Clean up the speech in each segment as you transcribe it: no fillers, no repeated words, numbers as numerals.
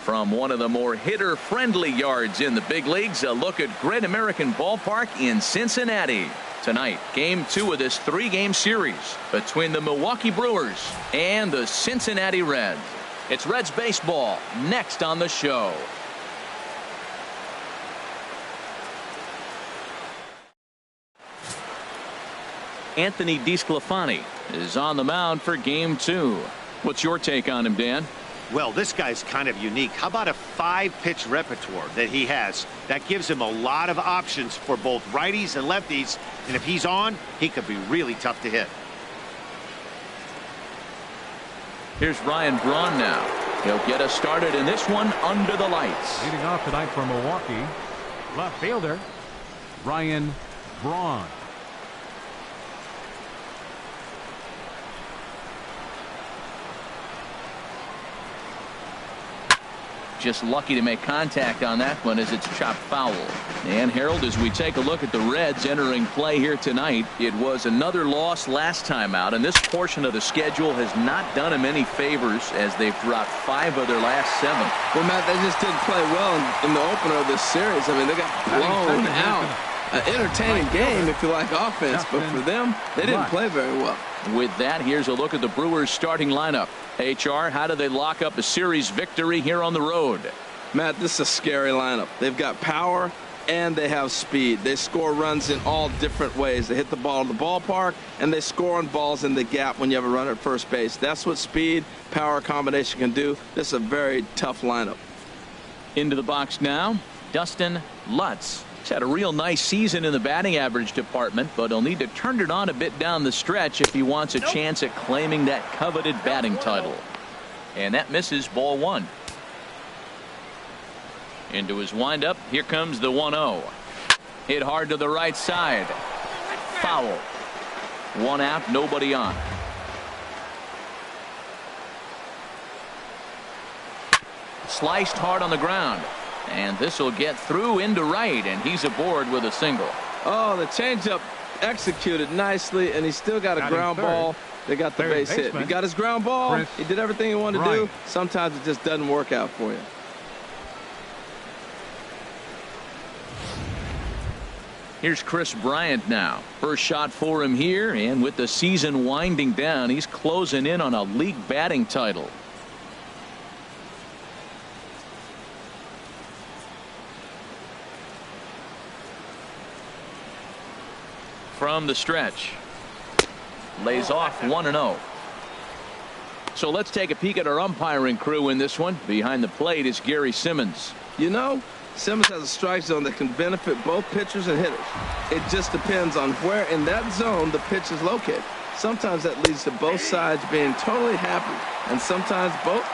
From one of the more hitter-friendly yards in the big leagues, a look at Great American Ballpark in Cincinnati. Tonight, Game 2 of this 3-game series between the Milwaukee Brewers and the Cincinnati Reds. It's Reds baseball next on the show. Anthony DeSclafani is on the mound for Game 2. What's your take on him, Dan? Well, this guy's kind of unique. How about a 5-pitch repertoire that he has? That gives him a lot of options for both righties and lefties. And if he's on, he could be really tough to hit. Here's Ryan Braun now. He'll get us started in this one under the lights. Leading off tonight for Milwaukee, left fielder Ryan Braun. Just lucky to make contact on that one as it's chopped foul. And Harold, as we take a look at the Reds entering play here tonight, it was another loss last time out, and this portion of the schedule has not done them any favors as they've dropped 5 of their last 7. Well, Matt, they just didn't play well in the opener of this series. I mean, they got blown out. An entertaining game if you like offense, but for them, they didn't play very well. With that, here's a look at the Brewers starting lineup. HR, how do they lock up a series victory here on the road? Matt, this is a scary lineup. They've got power and they have speed. They score runs in all different ways. They hit the ball in the ballpark and they score on balls in the gap when you have a runner at first base. That's what speed, power combination can do. This is a very tough lineup. Into the box now, Dustin Lutz. He's had a real nice season in the batting average department, but he'll need to turn it on a bit down the stretch if he wants a chance at claiming that coveted batting title. And that misses, ball 1. Into his windup, here comes the 1-0. Hit hard to the right side. Foul. 1 out, nobody on. Sliced hard on the ground. And this will get through into right, and he's aboard with a single. Oh, the changeup executed nicely, and he's still got a ground ball. They got the base hit. He got his ground ball. He did everything he wanted to do. Sometimes it just doesn't work out for you. Here's Chris Bryant now. First shot for him here, and with the season winding down, he's closing in on a league batting title. From the stretch, lays off 1-0. So let's take a peek at our umpiring crew in this one. Behind the plate is Gary Simmons. You know, Simmons has a strike zone that can benefit both pitchers and hitters. It just depends on where in that zone the pitch is located. Sometimes that leads to both sides being totally happy, and sometimes both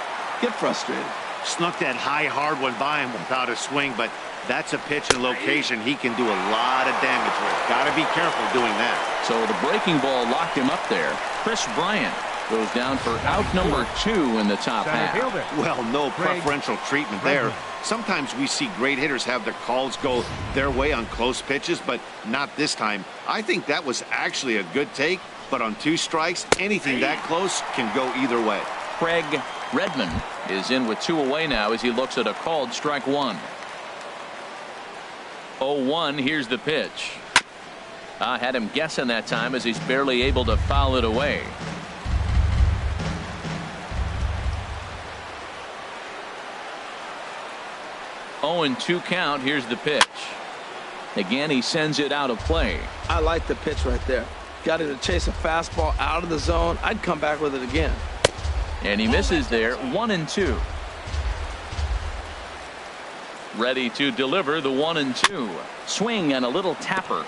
get frustrated. Snuck that high hard one by him without a swing, but that's a pitch and location he can do a lot of damage with. Got to be careful doing that. So the breaking ball locked him up there. Chris Bryant goes down for out number 2 in the top half. Well, no preferential treatment there. Sometimes we see great hitters have their calls go their way on close pitches, but not this time. I think that was actually a good take, but on 2 strikes, anything that close can go either way. Craig Redmond is in with 2 away now as he looks at a called strike 1. 0-1. Here's the pitch. Had him guessing that time as he's barely able to foul it away. Oh, and 2 count. Here's the pitch. Again, he sends it out of play. I like the pitch right there. Got him to chase a fastball out of the zone. I'd come back with it again. And he misses there. 1-2. Ready to deliver the 1-2. Swing and a little tapper.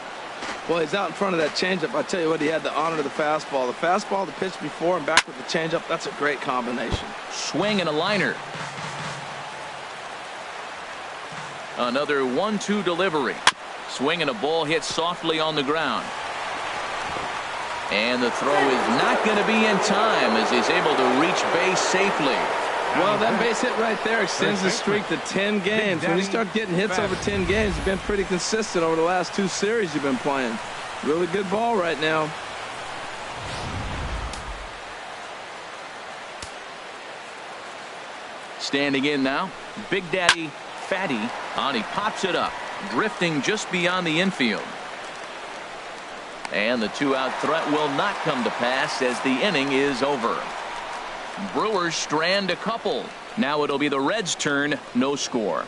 Well, he's out in front of that changeup. I tell you what, he had the honor of the fastball. The fastball, the pitch before, and back with the changeup. That's a great combination. Swing and a liner. Another 1-2 delivery. Swing and a ball hit softly on the ground. And the throw is not going to be in time as he's able to reach base safely. Well, that base hit right there extends the streak to 10 games. When you start getting hits over 10 games, you've been pretty consistent over the last 2 series you've been playing. Really good ball right now. Standing in now, Big Daddy Fatty, and he pops it up, drifting just beyond the infield. And the 2-out threat will not come to pass as the inning is over. Brewers strand a couple. Now it'll be the Reds' turn. No score.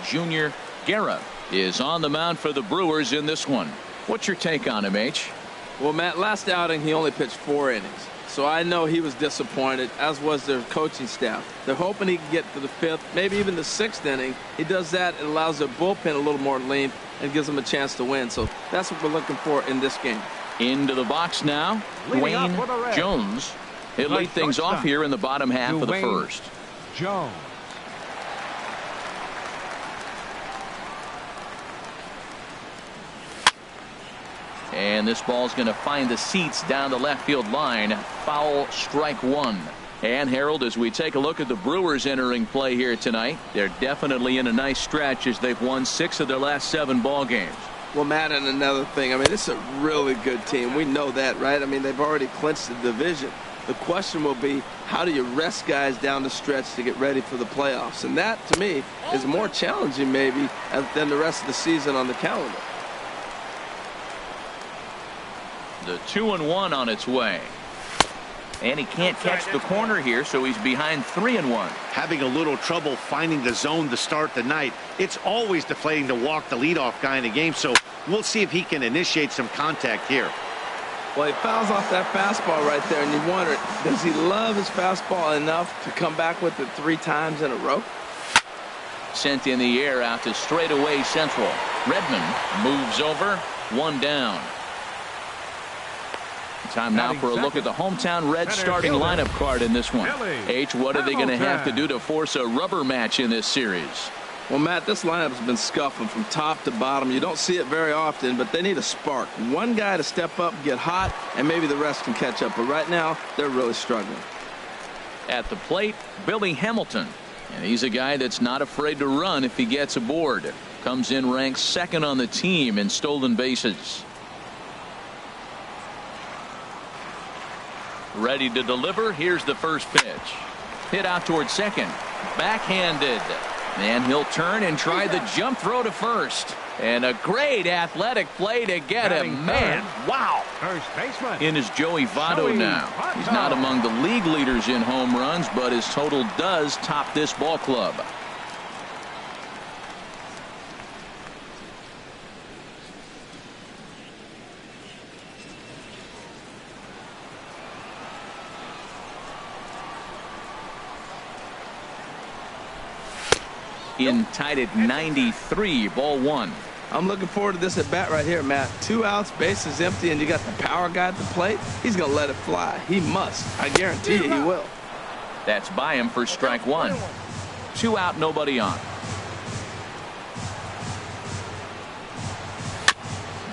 Junior Guerra is on the mound for the Brewers in this one. What's your take on him, H? Well, Matt, last outing he only pitched 4 innings. So I know he was disappointed, as was their coaching staff. They're hoping he can get to the 5th, maybe even the 6th inning. He does that, it allows their bullpen a little more length and gives them a chance to win. So that's what we're looking for in this game. Into the box now, Dwayne Jones. He'll lead things off here in the bottom half of the first. Jones. And this ball's going to find the seats down the left field line. Foul, strike 1. And Harold, as we take a look at the Brewers entering play here tonight, they're definitely in a nice stretch as they've won 6 of their last 7 ball games. Well, Matt, and another thing, I mean, this is a really good team. We know that, right? I mean, they've already clinched the division. The question will be, how do you rest guys down the stretch to get ready for the playoffs? And that, to me, is more challenging maybe than the rest of the season on the calendar. The 2-1 on its way. And he can't catch the corner here, so he's behind 3-1. Having a little trouble finding the zone to start the night. It's always deflating to walk the leadoff guy in the game, so we'll see if he can initiate some contact here. Well, he fouls off that fastball right there, and you wonder, does he love his fastball enough to come back with it 3 times in a row? Sent in the air out to straightaway central. Redmond moves over, 1 down. Time now for a look at the hometown Reds starting lineup card in this one. H, what are they going to have to do to force a rubber match in this series? Well, Matt, this lineup has been scuffling from top to bottom. You don't see it very often, but they need a spark. One guy to step up, get hot, and maybe the rest can catch up. But right now, they're really struggling. At the plate, Billy Hamilton. And he's a guy that's not afraid to run if he gets aboard. Comes in ranked 2nd on the team in stolen bases. Ready to deliver. Here's the first pitch. Hit out towards second. Backhanded. And he'll turn and try the jump throw to first. And a great athletic play to get him. Man, wow. First baseman. In is Joey Votto now. He's not among the league leaders in home runs, but his total does top this ball club. In tied at 93, ball 1. I'm looking forward to this at bat right here, Matt. 2 outs, bases empty, and you got the power guy at the plate. He's going to let it fly. He must. I guarantee you he will. That's by him for strike 1. 2 out, nobody on.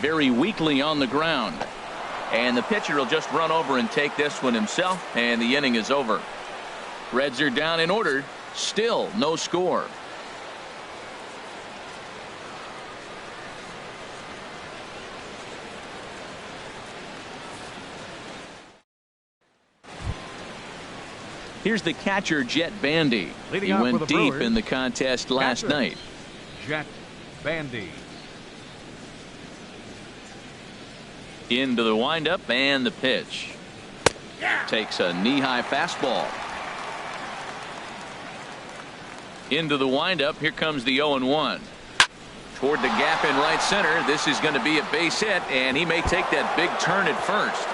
Very weakly on the ground. And the pitcher will just run over and take this one himself, and the inning is over. Reds are down in order. Still no score. Here's the catcher, Jet Bandy. He went deep in the contest last night. Jet Bandy. Into the windup and the pitch. Takes a knee-high fastball. Into the windup. Here comes the 0-1. Toward the gap in right center. This is going to be a base hit, and he may take that big turn at first.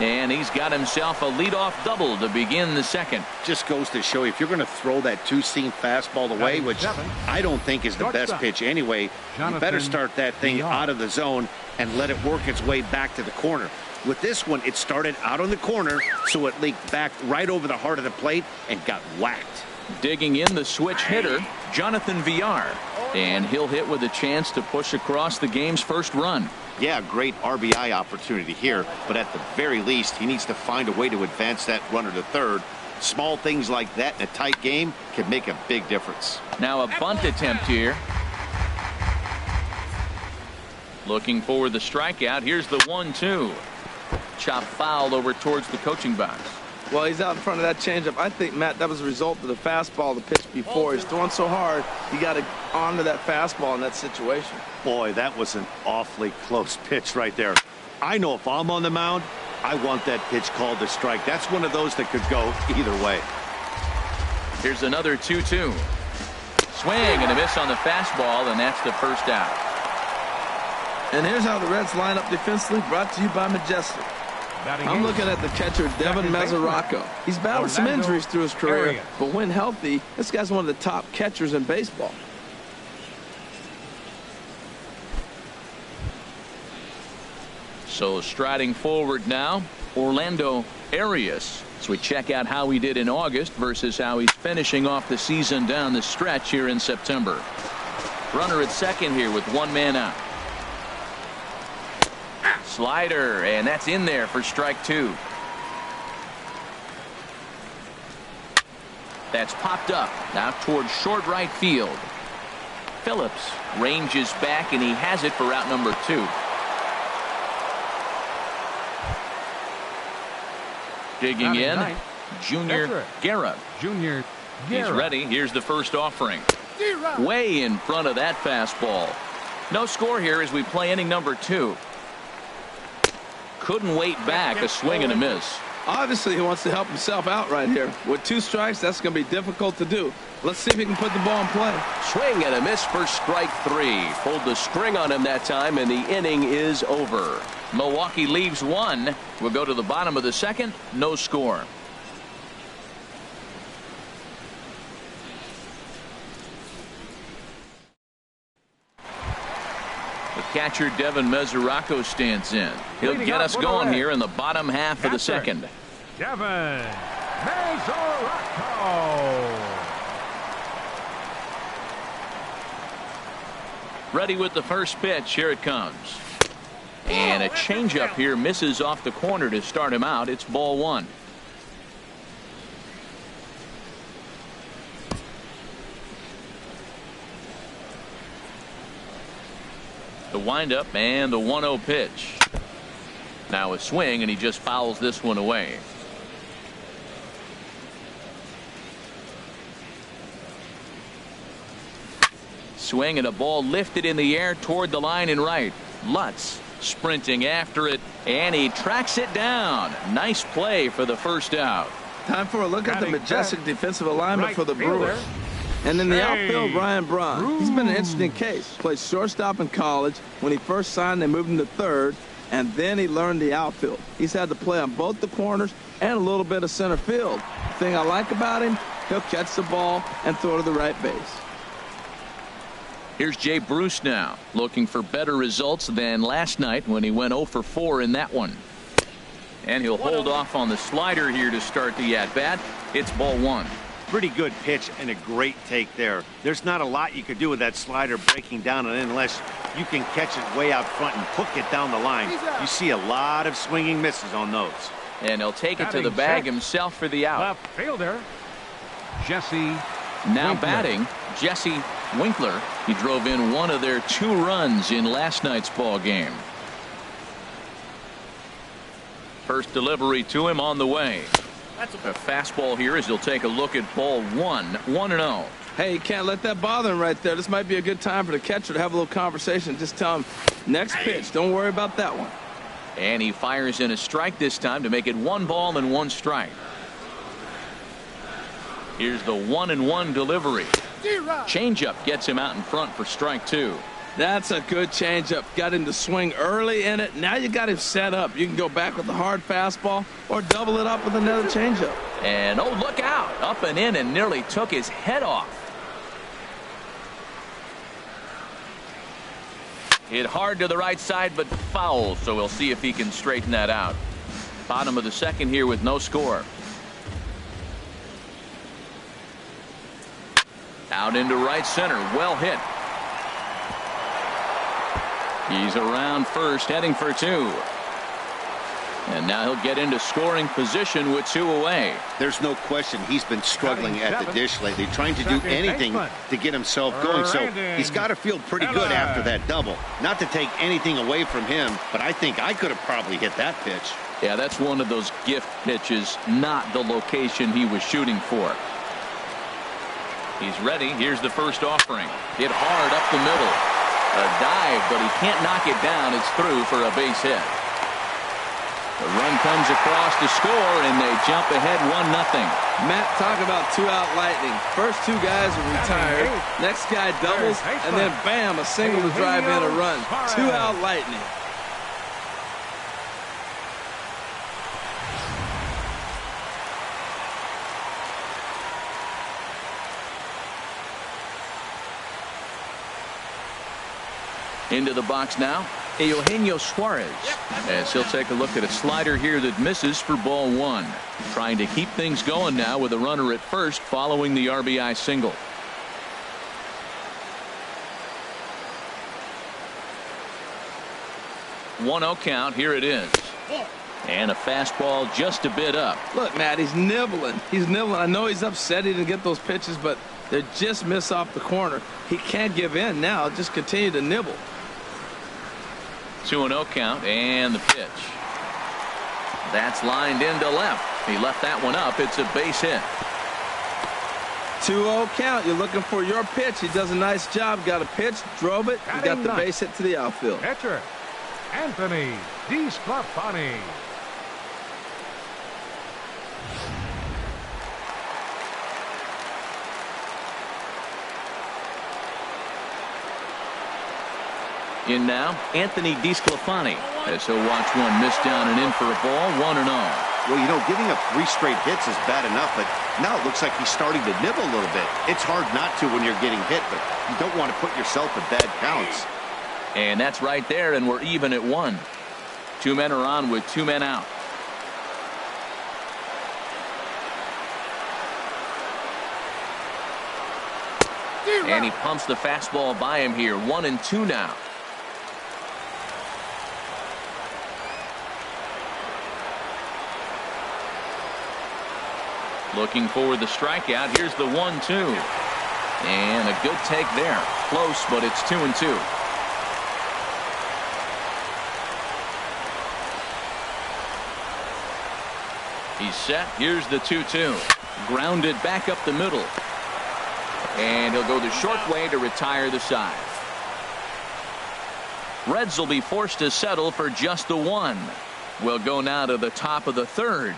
And he's got himself a leadoff double to begin the second. Just goes to show you, if you're going to throw that 2-seam fastball away, which I don't think is the best pitch anyway, you better start that thing out of the zone and let it work its way back to the corner. With this one, it started out on the corner, so it leaked back right over the heart of the plate and got whacked. Digging in the switch hitter, Jonathan Villar. And he'll hit with a chance to push across the game's first run. Yeah, great RBI opportunity here, but at the very least, he needs to find a way to advance that runner to third. Small things like that in a tight game can make a big difference. Now a bunt attempt here. Looking for the strikeout. Here's the 1-2. Chop foul over towards the coaching box. Well, he's out in front of that changeup. I think, Matt, that was a result of the fastball the pitch before. He's throwing so hard, he got to onto that fastball in that situation. Boy, that was an awfully close pitch right there. I know if I'm on the mound, I want that pitch called a strike. That's one of those that could go either way. Here's another 2-2. Swing and a miss on the fastball, and that's the first out. And here's how the Reds line up defensively, brought to you by Majestic. I'm looking at the catcher, Devin Mesoraco. He's battled some injuries through his career, but when healthy, this guy's one of the top catchers in baseball. So striding forward now, Orlando Arias. So we check out how he did in August versus how he's finishing off the season down the stretch here in September. Runner at second here with one man out. Slider, and that's in there for strike two. That's popped up now towards short right field. Phillips ranges back, and he has it for out number 2. Digging in, Junior Guerra. He's ready. Here's the first offering. Way in front of that fastball. No score here as we play inning number 2. Couldn't wait back. A swing and a miss. Obviously, he wants to help himself out right here. With 2 strikes, that's going to be difficult to do. Let's see if he can put the ball in play. Swing and a miss for strike 3. Pulled the string on him that time, and the inning is over. Milwaukee leaves 1. We'll go to the bottom of the second. No score. The catcher Devin Mesoraco stands in. He'll get us going here in the bottom half of the second. Devin Mesoraco. Ready with the first pitch. Here it comes. And a changeup here misses off the corner to start him out. It's ball 1. The windup and the 1-0 pitch. Now a swing, and he just fouls this one away. Swing and a ball lifted in the air toward the line and right. Lutz sprinting after it, and he tracks it down. Nice play for the first out. Time for a look at the majestic defensive alignment for the Brewers. And in the outfield, Ryan Braun. He's been an interesting case. Played shortstop in college. When he first signed, they moved him to third, and then he learned the outfield. He's had to play on both the corners and a little bit of center field. The thing I like about him, he'll catch the ball and throw to the right base. Here's Jay Bruce now, looking for better results than last night when he went 0 for 4 in that one. And he'll hold off on the slider here to start the at-bat. It's ball 1. Pretty good pitch and a great take there. There's not a lot you could do with that slider breaking down unless you can catch it way out front and hook it down the line. You see a lot of swinging misses on those. And he'll take it to the bag himself for the out. Left fielder, Jesse Now Winkler. batting, Jesse Winkler. He drove in one of their 2 runs in last night's ball game. First delivery to him on the way. A fastball here as he'll take a look at ball 1. 1-0. Hey, you can't let that bother him right there. This might be a good time for the catcher to have a little conversation. Just tell him, next pitch, don't worry about that one. And he fires in a strike this time to make it 1 ball and 1 strike. Here's the 1-1 delivery. Changeup gets him out in front for strike 2. That's a good changeup. Got him to swing early in it. Now you got him set up. You can go back with the hard fastball or double it up with another changeup. And oh, look out. Up and in and nearly took his head off. Hit hard to the right side, but foul. So we'll see if he can straighten that out. Bottom of the second here with no score. Out into right center. Well hit. He's around first, heading for 2. And now he'll get into scoring position with 2 away. There's no question he's been struggling at the dish lately, trying to do anything to get himself going. So he's got to feel pretty good after that double. Not to take anything away from him, but I think I could have probably hit that pitch. Yeah, that's one of those gift pitches, not the location he was shooting for. He's ready. Here's the first offering. Hit hard up the middle. A dive, but he can't knock it down. It's through for a base hit. The run comes across to score, and they jump ahead 1-0. Matt, talk about 2-out lightning. First 2 guys are retired. Next guy doubles, and then bam, a single to drive in a run. 2-out lightning. Into the box now, Eugenio Suarez, as he'll take a look at a slider here that misses for ball 1. Trying to keep things going now with a runner at first following the RBI single. 1-0 count. Here it is. And a fastball just a bit up. Look, Matt, he's nibbling. He's nibbling. I know he's upset he didn't get those pitches, but they just miss off the corner. He can't give in now. Just continue to nibble. 2-0 count, and the pitch. That's lined into left. He left that one up. It's a base hit. 2-0 count. You're looking for your pitch. He does a nice job. Got a pitch, drove it. He got the base hit to the outfield. Pitcher, Anthony DeSclafani. In now, Anthony DeSclafani, as he'll watch one miss down and in for a ball. 1-0. Well, you know, giving up 3 straight hits is bad enough, but now it looks like he's starting to nibble a little bit. It's hard not to when you're getting hit, but you don't want to put yourself in bad counts. And that's right there, and we're even at 1. 2 men are on with 2 men out. And he pumps the fastball by him here. 1-2 now. Looking for the strikeout. Here's the 1-2. And a good take there. Close, but it's 2-2. He's set. Here's the 2-2. Grounded back up the middle. And he'll go the short way to retire the side. Reds will be forced to settle for just the 1. We'll go now to the top of the 3rd.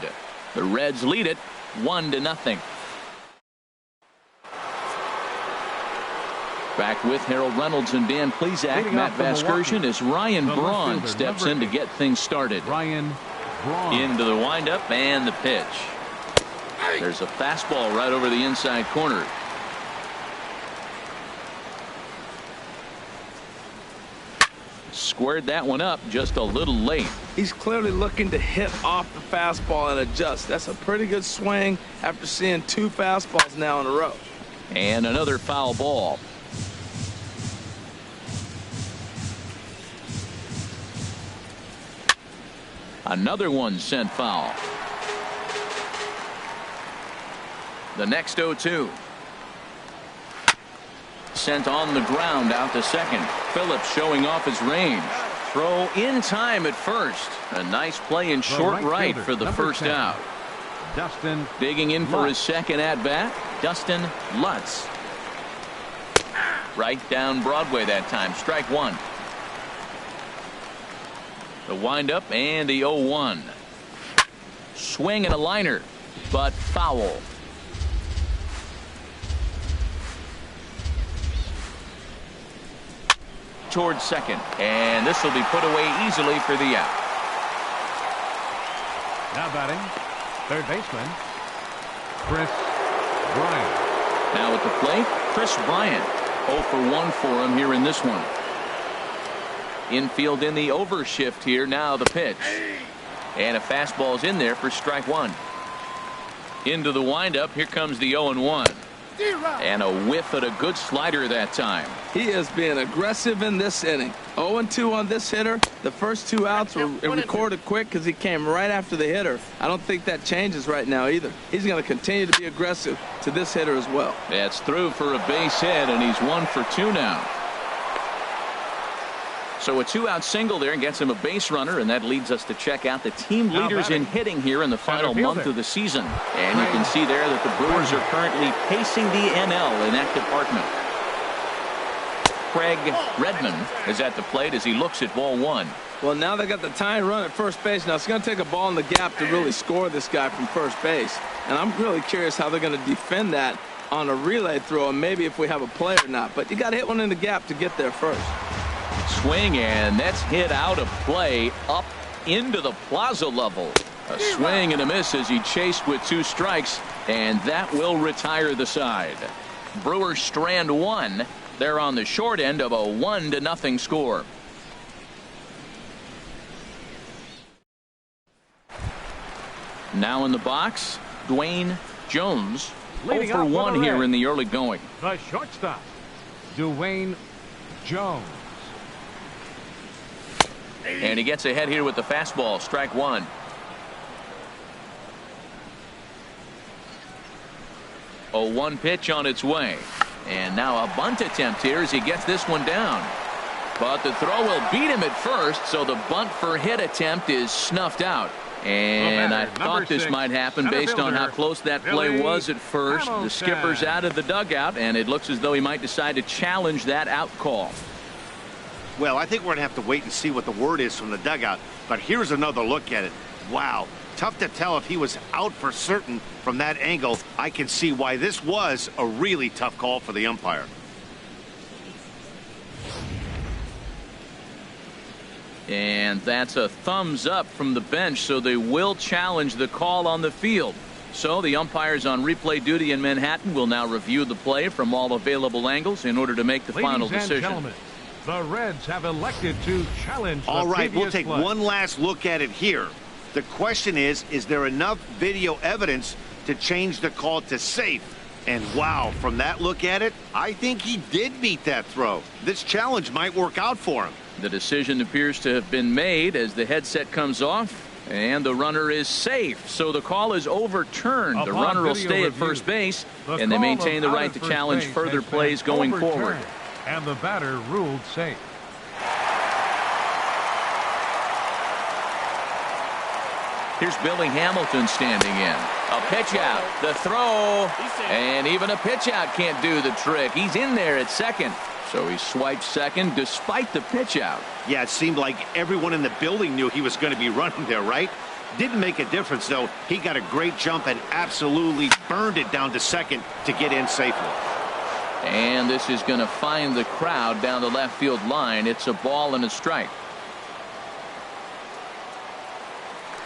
The Reds lead it 1-0. Back with Harold Reynolds and Dan Plesac. Matt Vasgersian as Ryan Braun steps in to get things started. Ryan Braun. Into the windup and the pitch. There's a fastball right over the inside corner. Squared that one up just a little late. He's clearly looking to hit off the fastball and adjust. That's a pretty good swing after seeing 2 fastballs now in a row. And another foul ball. Another one sent foul. The next 0-2. Sent on the ground out to second. Phillips showing off his range. Throw in time at first. A nice play in short right for the first out. Dustin digging in for his second at bat. Dustin Lutz. Right down Broadway that time. Strike 1. The windup and the 0-1. Swing and a liner, but foul. Towards second, and this will be put away easily for the out. Now batting, third baseman, Chris Bryant. Now at the plate, Chris Bryant. 0 for 1 for him here in this one. Infield in the overshift here. Now the pitch. And a fastball's in there for strike 1. Into the windup. Here comes the 0-1. And a whiff at a good slider that time. He is being aggressive in this inning. 0-2 on this hitter. The first 2 outs were recorded quick because he came right after the hitter. I don't think that changes right now either. He's going to continue to be aggressive to this hitter as well. That's through for a base hit, and he's 1 for 2 now. So a 2-out single there and gets him a base runner, and that leads us to check out the team leaders in hitting here in the final month of the season. And you can see there that the Brewers are currently pacing the NL in that department. Craig Redmond is at the plate as he looks at ball 1. Well, now they got the tying run at first base. Now it's going to take a ball in the gap to really score this guy from first base. And I'm really curious how they're going to defend that on a relay throw, and maybe if we have a play or not. But you got to hit one in the gap to get there first. Swing, and that's hit out of play up into the plaza level. A swing and a miss as he chased with 2 strikes, and that will retire the side. Brewers strand 1. They're on the short end of a 1-0 score. Now in the box, Dwayne Jones. 0 for 1 here in the early going. The shortstop, Dwayne Jones. And he gets ahead here with the fastball. Strike 1. 0-1 pitch on its way. And now a bunt attempt here as he gets this one down. But the throw will beat him at first, so the bunt for hit attempt is snuffed out. And I thought this might happen based on how close that play was at first. The skipper's out of the dugout, and it looks as though he might decide to challenge that out call. Well, I think we're going to have to wait and see what the word is from the dugout. But here's another look at it. Wow. Tough to tell if he was out for certain from that angle. I can see why this was a really tough call for the umpire. And that's a thumbs up from the bench, so they will challenge the call on the field. So the umpires on replay duty in Manhattan will now review the play from all available angles in order to make the final decision. Gentlemen, the Reds have elected to challenge the All right, we'll take play. one last look at it here. The question is there enough video evidence to change the call to safe? And wow, from that look at it, I think he did beat that throw. This challenge might work out for him. The decision appears to have been made as the headset comes off, and the runner is safe. So the call is overturned. The runner will stay at first base, and they maintain the right to challenge further plays going forward. And the batter ruled safe. Here's Billy Hamilton standing in. A pitch out, the throw, and even a pitch out can't do the trick. He's in there at second. So he swiped second despite the pitch out. Yeah, it seemed like everyone in the building knew he was going to be running there, right? Didn't make a difference, though. He got a great jump and absolutely burned it down to second to get in safely. And this is going to find the crowd down the left field line. It's a ball and a strike.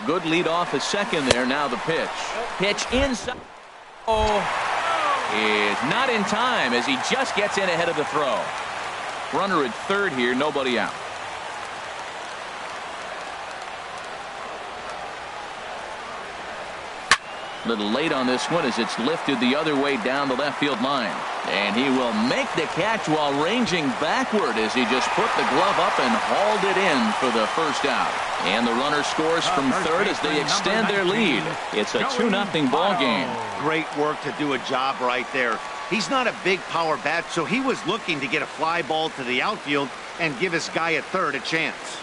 Good lead off at second there. Now the pitch. Pitch inside. Oh, is not in time as he just gets in ahead of the throw. Runner at third here. Nobody out. A little late on this one as it's lifted the other way down the left field line. And he will make the catch while ranging backward as he just put the glove up and hauled it in for the first out. And the runner scores from third as they extend their lead. It's a 2-0 ball game. Great work to do a job right there. He's not a big power bat, so he was looking to get a fly ball to the outfield and give his guy at third a chance.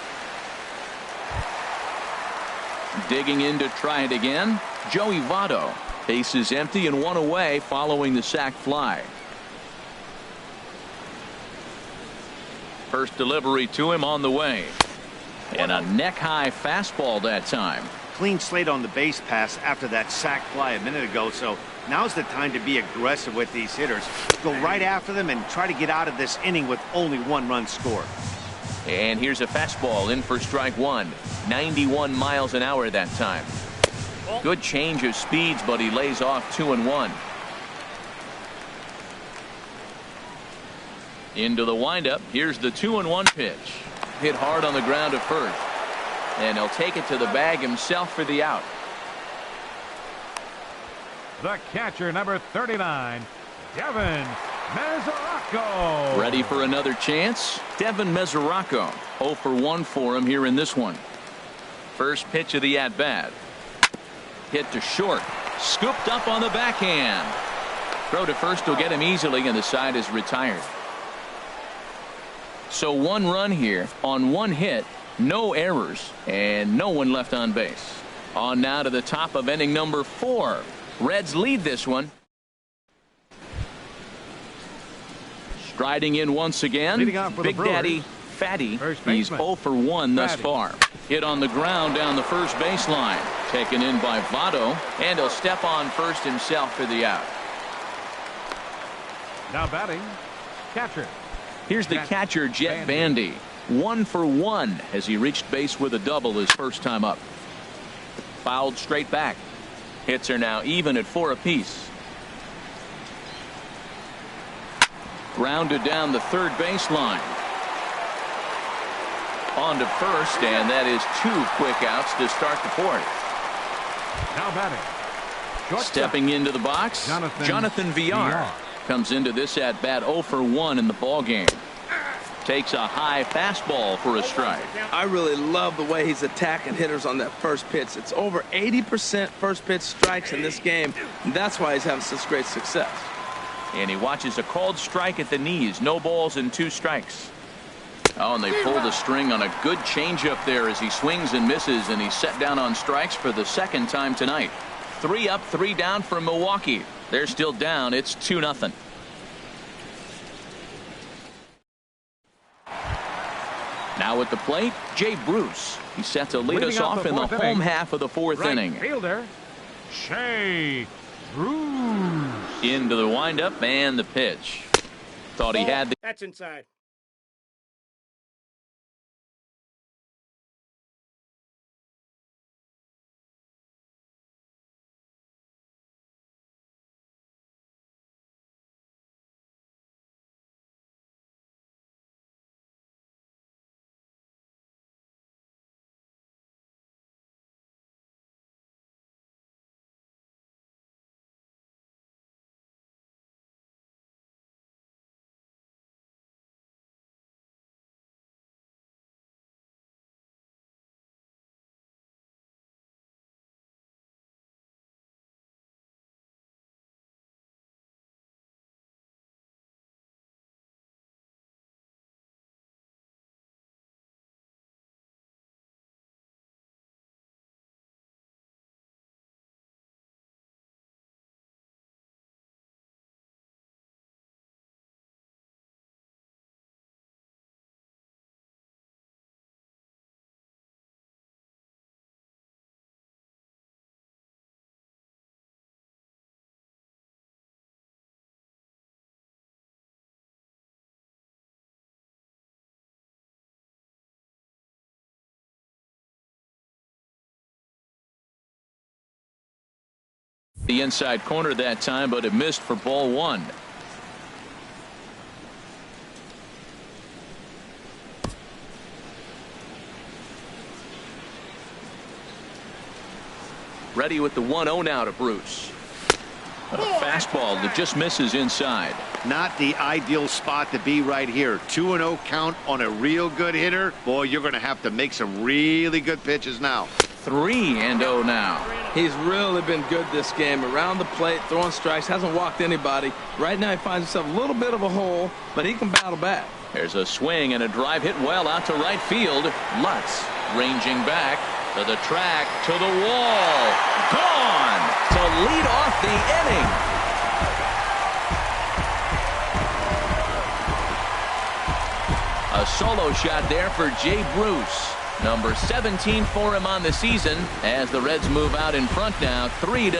Digging in to try it again, Joey Votto. Base is empty and 1 away following the sac fly. First delivery to him on the way. And a neck-high fastball that time. Clean slate on the base pass after that sac fly a minute ago, so now's the time to be aggressive with these hitters. Go right after them and try to get out of this inning with only 1 run scored. And here's a fastball in for strike 1. 91 miles an hour that time. Good change of speeds, but he lays off 2-1. Into the windup. Here's the 2-1 pitch. Hit hard on the ground at first. And he'll take it to the bag himself for the out. The catcher, number 39, Devin Mesoraco. Ready for another chance? Devin Mesoraco. 0 for 1 for him here in this one. First pitch of the at-bat. Hit to short. Scooped up on the backhand. Throw to first will get him easily, and the side is retired. So 1 run here on 1 hit, no errors, and no one left on base. On now to the top of inning number 4. Reds lead this one. Striding in once again, Big Daddy Fatty. He's 0 for 1 thus far. Hit on the ground down the first baseline. Taken in by Votto, and he'll step on first himself for the out. Now batting, catcher. Here's the catcher, Jet Bandy. 1 for 1 as he reached base with a double his first time up. Fouled straight back. Hits are now even at 4 apiece. Grounded down the third baseline. On to first, and that is 2 quick outs to start the 4th. Now batting. Stepping into the box, Jonathan Villar comes into this at bat 0 for 1 in the ball game. Takes a high fastball for a strike. I really love the way he's attacking hitters on that first pitch. It's over 80% first pitch strikes in this game, and that's why he's having such great success. And he watches a called strike at the knees. No balls and 2 strikes. Oh, and they pulled the string on a good changeup there as he swings and misses, and he's set down on strikes for the 2nd time tonight. 3 up, 3 down for Milwaukee. They're still down. It's 2-0. Now at the plate, Jay Bruce. He's set to lead us off in the home half of the 4th inning. Fielder, Jay Bruce. Into the windup and the pitch. Thought he had the... That's inside. The inside corner that time, but it missed for ball 1. Ready with the 1-0 now to Bruce. A fastball that just misses inside. Not the ideal spot to be right here. 2-0 count on a real good hitter. Boy, you're going to have to make some really good pitches now. 3-0 now. He's really been good this game. Around the plate, throwing strikes, hasn't walked anybody. Right now he finds himself a little bit of a hole, but he can battle back. There's a swing and a drive hit well out to right field. Lutz ranging back to the track, to the wall. Gone to lead off the inning. A solo shot there for Jay Bruce. Number 17 for him on the season as the Reds move out in front now 3-0.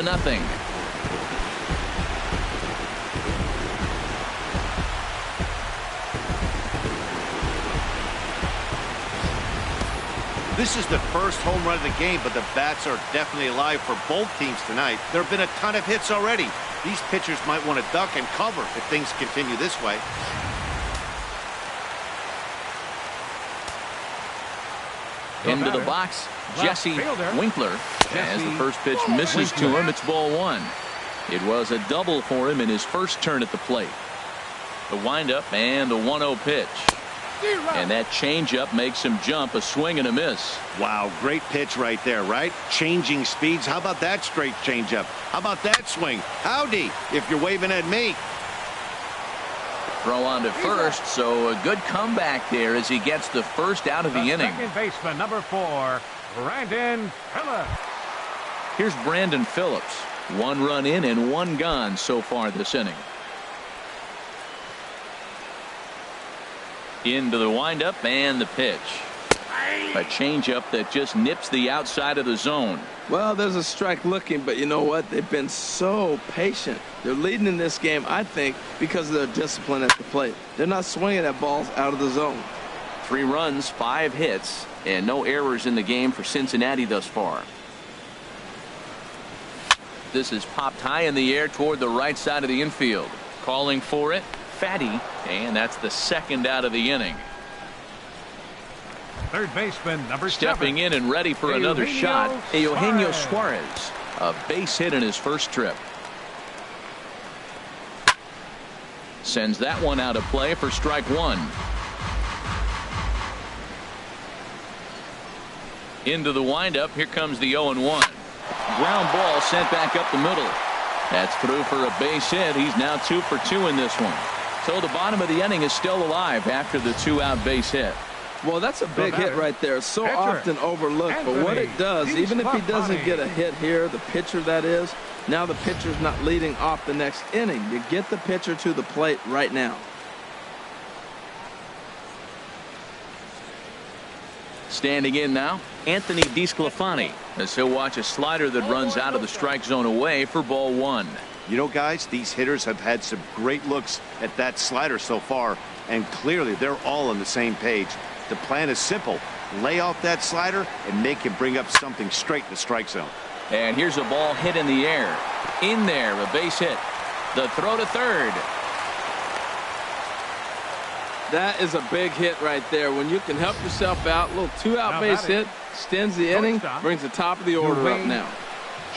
This is the first home run of the game, but the bats are definitely alive for both teams tonight. There have been a ton of hits already. These pitchers might want to duck and cover if things continue this way. Into the box, Jesse Winkler. As the first pitch misses to him, it's ball 1. It was a double for him in his first turn at the plate. The windup and the 1-0 pitch. And that changeup makes him jump. A swing and a miss. Wow, great pitch right there, right? Changing speeds. How about that straight changeup? How about that swing? Howdy, if you're waving at me. Throw on to first, so a good comeback there as he gets the first out of the inning. Second baseman, number 4, Brandon Phillips. Here's Brandon Phillips. 1 run in and 1 gone so far this inning. Into the windup and the pitch. A changeup that just nips the outside of the zone. Well, there's a strike looking, but you know what? They've been so patient. They're leading in this game, I think, because of their discipline at the plate. They're not swinging at balls out of the zone. 3 runs, 5 hits, and no errors in the game for Cincinnati thus far. This is popped high in the air toward the right side of the infield. Calling for it, Fatty, and that's the second out of the inning. Third baseman, number 7. Stepping in and ready for another shot, Eugenio Suarez. A base hit in his first trip. Sends that one out of play for strike 1. Into the windup. Here comes the 0-1. Ground ball sent back up the middle. That's through for a base hit. He's now 2 for 2 in this one. So the bottom of the inning is still alive after the 2-out base hit. Well, that's a big hit right there. So often overlooked, but what it does, even if he doesn't get a hit here, the pitcher that is, now the pitcher's not leading off the next inning. You get the pitcher to the plate right now. Standing in now, Anthony DeSclafani, as he'll watch a slider that runs out of the strike zone away for ball 1. You know, guys, these hitters have had some great looks at that slider so far, and clearly they're all on the same page. The plan is simple. Lay off that slider and make him bring up something straight in the strike zone. And here's a ball hit in the air. In there, a base hit. The throw to third. That is a big hit right there. When you can help yourself out, a little 2-out base hit, extends the inning, brings the top of the order up now.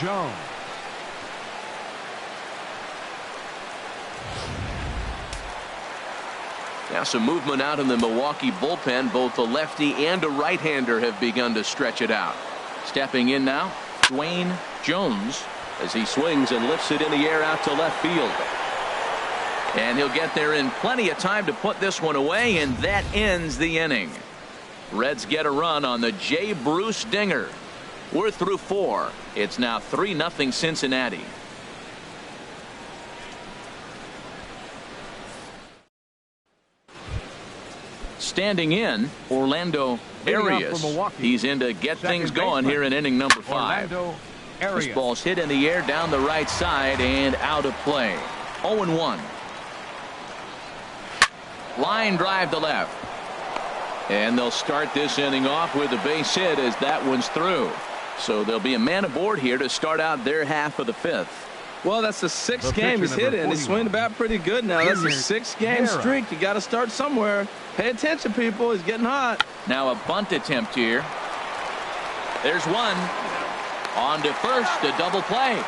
Jones. Now some movement out in the Milwaukee bullpen. Both a lefty and a right-hander have begun to stretch it out. Stepping in now, Dwayne Jones, as he swings and lifts it in the air out to left field. And he'll get there in plenty of time to put this one away, and that ends the inning. Reds get a run on the J. Bruce dinger. We're through 4. It's now 3-0 Cincinnati. Standing in, Orlando Arias. He's in to get things going here in inning number 5. This ball's hit in the air down the right side and out of play. 0-1. Line drive to left. And they'll start this inning off with a base hit as that one's through. So there'll be a man aboard here to start out their half of the 5th. Well, that's the 6th game he's hit in. He's swinging the bat pretty good now. That's a 6-game streak. You got to start somewhere. Pay attention, people. He's getting hot. Now a bunt attempt here. There's one. On to first, a double play.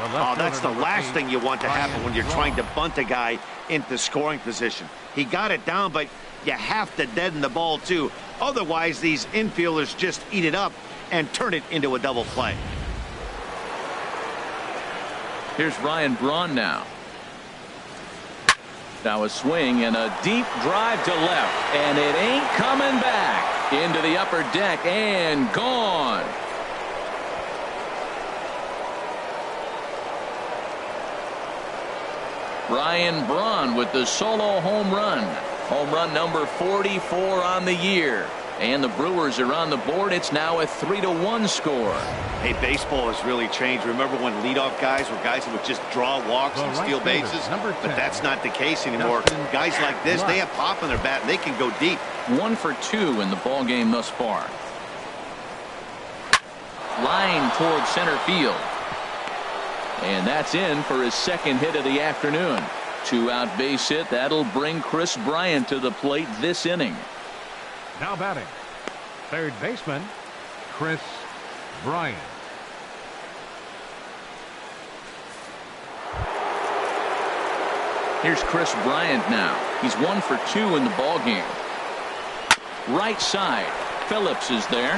Oh, that's the last thing you want to happen when you're trying to bunt a guy into scoring position. He got it down, but you have to deaden the ball too. Otherwise, these infielders just eat it up and turn it into a double play. Here's Ryan Braun now. Now a swing and a deep drive to left, and it ain't coming back. Into the upper deck and gone. Ryan Braun with the solo home run. Home run number 44 on the year. And the Brewers are on the board. It's now a 3-1 score. Hey, baseball has really changed. Remember when leadoff guys were guys who would just draw walks and steal bases? But that's not the case anymore. Guys like this, they have pop in their bat and they can go deep. 1 for 2 in the ball game thus far. Line towards center field. And that's in for his second hit of the afternoon. 2-out base hit. That'll bring Chris Bryant to the plate this inning. Now batting, third baseman, Chris Bryant. Here's Chris Bryant now. He's 1 for 2 in the ball game. Right side. Phillips is there.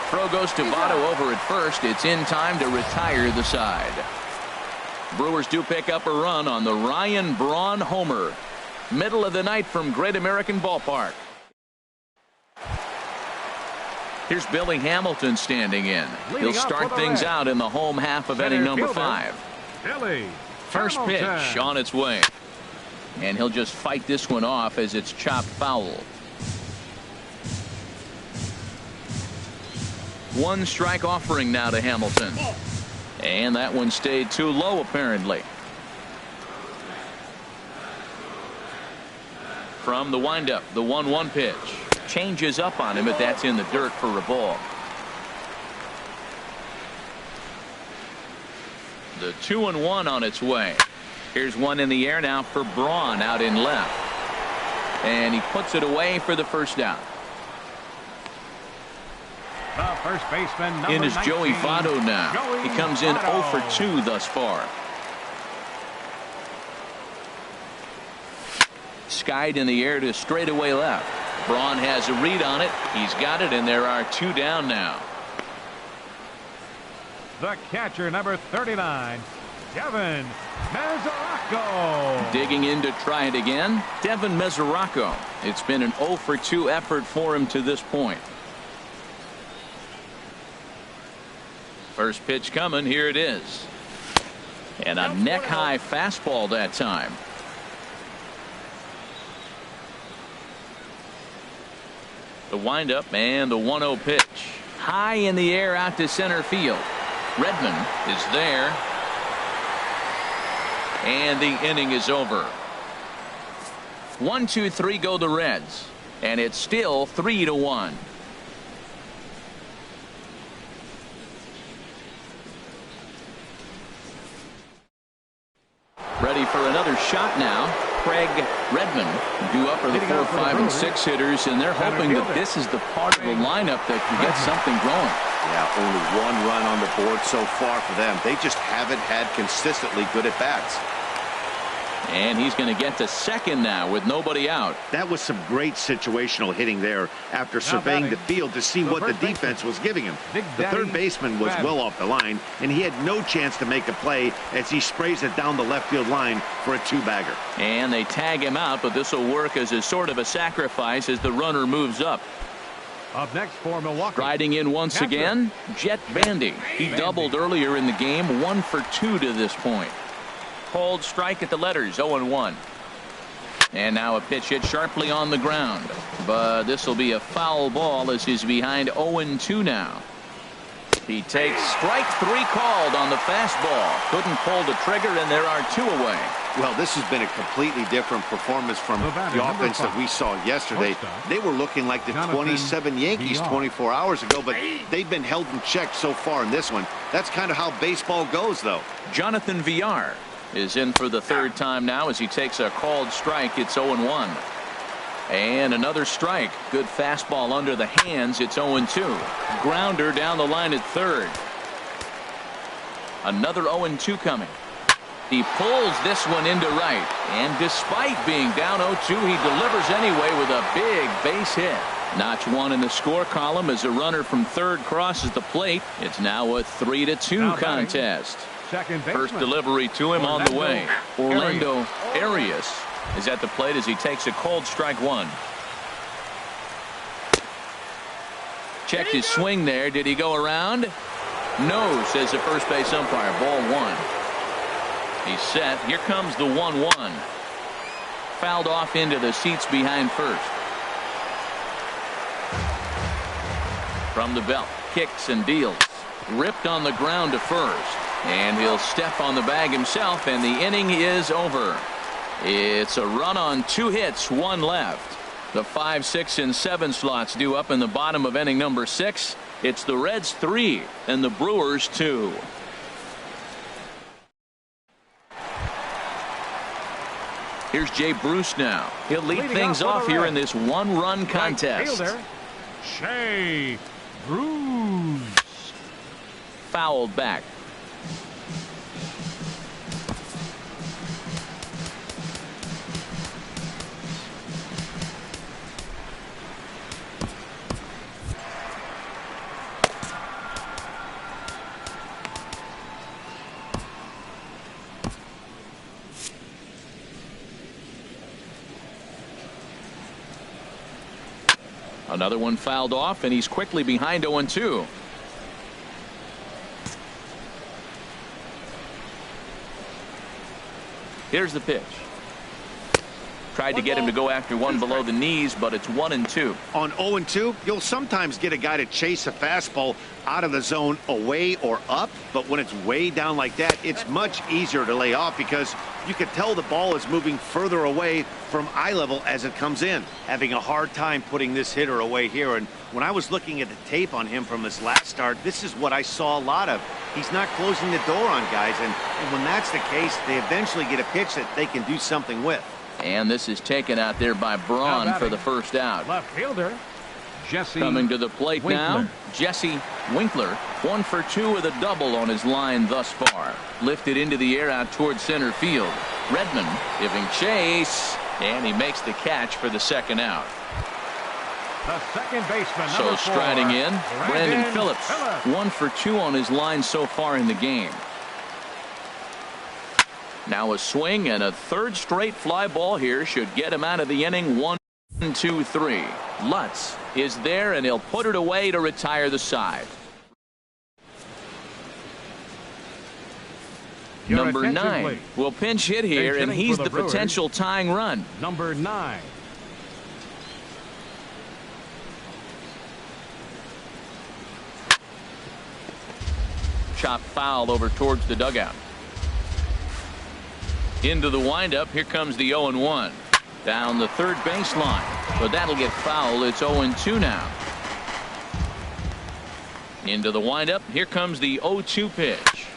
Throw goes to Votto over at first. It's in time to retire the side. Brewers do pick up a run on the Ryan Braun homer. Middle of the night from Great American Ballpark. Here's Billy Hamilton standing in. He'll start things out in the home half of inning number 5. First pitch on its way. And he'll just fight this one off as it's chopped foul. 1 strike offering now to Hamilton. And that one stayed too low apparently. From the windup, the 1-1 pitch. Changes up on him, but that's in the dirt for a ball. The 2-1 on its way. Here's one in the air now for Braun out in left. And he puts it away for the first down. The first baseman, number in is 19, Joey Votto now. He comes in 0 for 2 thus far. Skied in the air to straightaway left. Braun has a read on it. He's got it, and there are 2 down now. The catcher, number 39, Devin Mesoraco. Digging in to try it again, Devin Mesoraco. It's been an 0 for 2 effort for him to this point. First pitch coming. Here it is. And a neck-high fastball that time. The windup and the 1-0 pitch. High in the air out to center field. Redmond is there. And the inning is over. 1, 2, 3 go the Reds. And it's still 3-1. Ready for another shot now. Craig Redmond due up are the 4, 5, and 6 hitters, and they're hoping that this is the part of the lineup that can get something going. Yeah, only 1 run on the board so far for them. They just haven't had consistently good at bats. And he's going to get to second now with nobody out. That was some great situational hitting there after surveying the field to see what the defense was giving him. The third baseman was well off the line, and he had no chance to make a play as he sprays it down the left field line for a 2-bagger. And they tag him out, but this will work as a sort of a sacrifice as the runner moves up. Up next for Milwaukee. Riding in once again, Jet Bandy. He doubled earlier in the game, 1 for 2 to this point. Cold strike at the letters, 0-1. And now a pitch hit sharply on the ground. But this will be a foul ball as he's behind 0-2 now. He takes strike 3 called on the fastball. Couldn't pull the trigger, and there are 2 away. Well, this has been a completely different performance from the offense that we saw yesterday. They were looking like the 27 Yankees 24 hours ago, but they've been held in check so far in this one. That's kind of how baseball goes, though. Jonathan Villar is in for the 3rd time now as he takes a called strike. It's 0-1. And another strike. Good fastball under the hands. It's 0-2. Grounder down the line at 3rd. Another 0-2 coming. He pulls this one into right. And despite being down 0-2, he delivers anyway with a big base hit. Notch 1 in the score column as a runner from 3rd crosses the plate. It's now a 3-2 contest. First delivery to him on the way. Orlando Arias is at the plate as he takes a cold strike 1. Checked his swing there. Did he go around? No, says the first base umpire. Ball 1. He's set. Here comes the 1-1. Fouled off into the seats behind first. From the belt. Kicks and deals. Ripped on the ground to first. And he'll step on the bag himself, and the inning is over. It's a run on 2 hits, 1 left. The 5, 6, and 7 slots due up in the bottom of inning number 6. It's the Reds 3 and the Brewers 2. Here's Jay Bruce now. He'll lead things off here in this 1-run contest. Jay Bruce. Fouled back. Another one fouled off, and he's quickly behind 0-2. Here's the pitch. Tried to get him to go after one below the knees, but it's 1-2. On 0-2, you'll sometimes get a guy to chase a fastball out of the zone away or up, but when it's way down like that, it's much easier to lay off because you can tell the ball is moving further away from eye level as it comes in. Having a hard time putting this hitter away here, and when I was looking at the tape on him from his last start, this is what I saw a lot of. He's not closing the door on guys, and when that's the case, they eventually get a pitch that they can do something with. And this is taken out there by Braun for the first out. Left fielder, Jesse Coming to the plate now, Jesse Winkler. 1 for 2 with a double on his line thus far. Lifted into the air out towards center field. Redmond giving chase, and he makes the catch for the second out. The second baseman, So number 4, striding in, Brandon Phillips. 1 for 2 on his line so far in the game. Now a swing and a third straight fly ball here should get him out of the inning. 1-2-3. Lutz is there, and he'll put it away to retire the side. Number 9 will pinch hit here, and he's the potential tying run. Number 9. Chopped foul over towards the dugout. Into the windup. Here comes the 0-1. Down the third baseline. But that'll get foul. It's 0-2 now. Into the windup. Here comes the 0-2 pitch.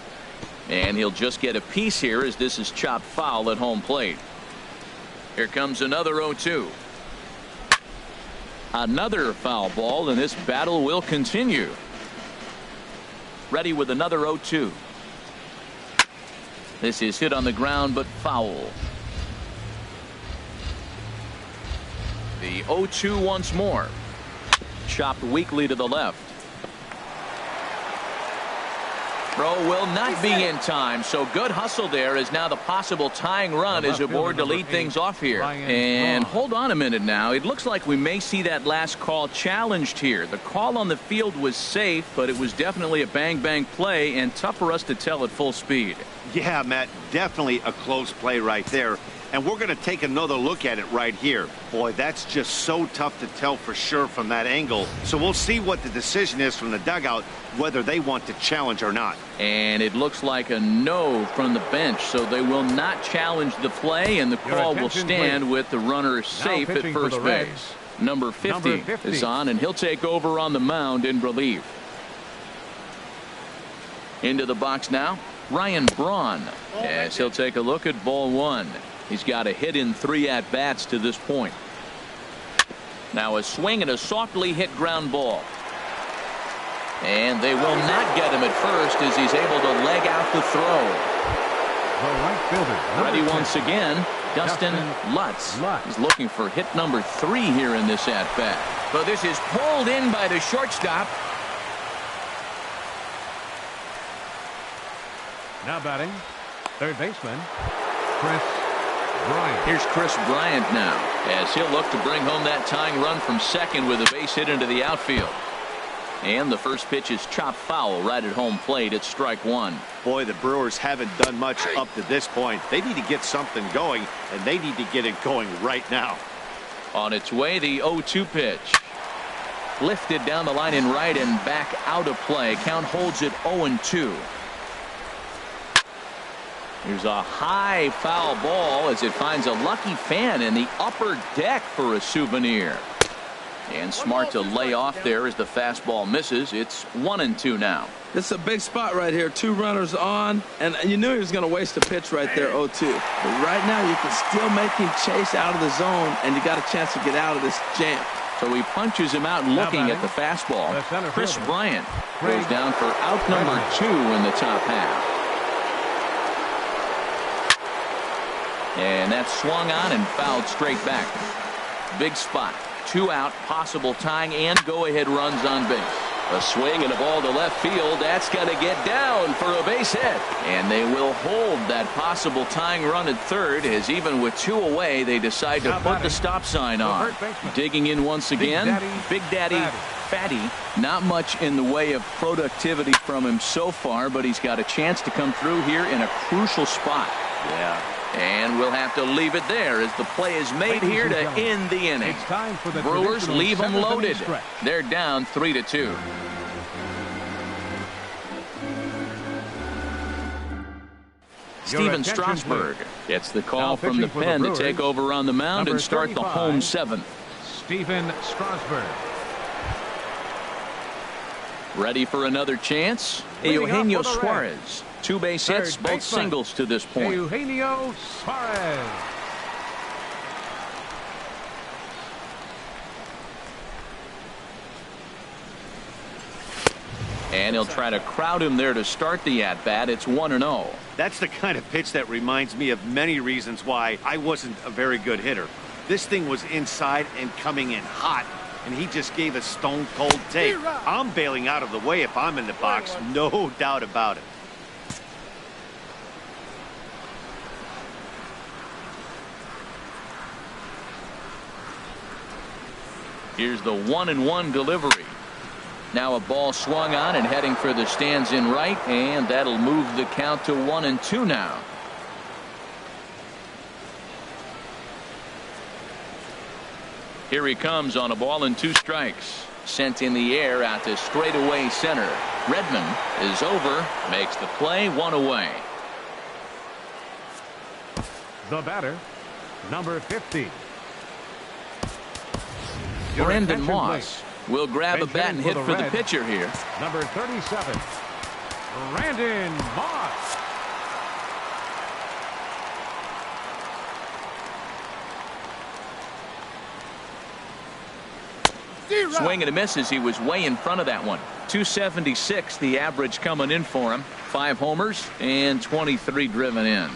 And he'll just get a piece here as this is chopped foul at home plate. Here comes another 0-2. Another foul ball, and this battle will continue. Ready with another 0-2. This is hit on the ground, but foul. The 0-2 once more. Chopped weakly to the left. Throw will not be in time, so good hustle there as now the possible tying run is aboard to lead things off here. And hold on a minute now. It looks like we may see that last call challenged here. The call on the field was safe, but it was definitely a bang-bang play and tough for us to tell at full speed. Yeah, Matt, definitely a close play right there. And we're going to take another look at it right here. Boy, that's just so tough to tell for sure from that angle. So we'll see what the decision is from the dugout, whether they want to challenge or not. And it looks like a no from the bench, so they will not challenge the play, and the call will stand with the runner safe at first base. Number 50 is on, and he'll take over on the mound in relief. Into the box now, Ryan Braun, as he'll take a look at ball 1. He's got a hit in 3 at-bats to this point. Now a swing and a softly hit ground ball. And they will not get him at first as he's able to leg out the throw. The right fielder, ready once again, Dustin Lutz. He's looking for hit number 3 here in this at-bat. So this is pulled in by the shortstop. Now batting, third baseman, Chris Bryant. Here's Chris Bryant now, as he'll look to bring home that tying run from second with a base hit into the outfield. And the first pitch is chopped foul right at home plate. It's strike 1. Boy, the Brewers haven't done much up to this point. They need to get something going, and they need to get it going right now. On its way, the 0-2 pitch. Lifted down the line in right and back out of play. Count holds it 0-2. Here's a high foul ball as it finds a lucky fan in the upper deck for a souvenir. And smart to lay off there as the fastball misses. It's 1-2 now. This is a big spot right here. 2 runners on, and you knew he was going to waste a pitch right there, 0-2. But right now you can still make him chase out of the zone, and you got a chance to get out of this jam. So he punches him out looking at the fastball. Chris Bryant goes down for out number 2 in the top half. And that's swung on and fouled straight back. Big spot. 2 out, possible tying and go-ahead runs on base. A swing and a ball to left field. That's going to get down for a base hit. And they will hold that possible tying run at third, as even with 2 away, they decide to put the stop sign on. Digging in once again, Big Daddy Fatty. Not much in the way of productivity from him so far, but he's got a chance to come through here in a crucial spot. Yeah. And we'll have to leave it there as the play is made here to end the inning. It's time for the Brewers leave them loaded. Stretch. They're down 3-2. Steven Strasburg gets the call from the pen to take over on the mound and start the home 7th. Steven Strasburg. Ready for another chance? Eugenio Suarez. 2 base hits, both singles to this point. Eugenio Suarez. And he'll try to crowd him there to start the at-bat. It's 1-0. That's the kind of pitch that reminds me of many reasons why I wasn't a very good hitter. This thing was inside and coming in hot, and he just gave a stone-cold take. I'm bailing out of the way if I'm in the box, no doubt about it. Here's the 1-1 delivery. Now a ball swung on and heading for the stands in right, and that'll move the count to 1-2 now. Here he comes on a ball and 2 strikes. Sent in the air out to straightaway center. Redmond is over, makes the play, 1 away. The batter, number 50. Brandon Moss will grab a bat and hit for the pitcher here. Number 37, Brandon Moss. Swing and a miss as he was way in front of that one. 276 the average coming in for him. 5 homers and 23 driven in.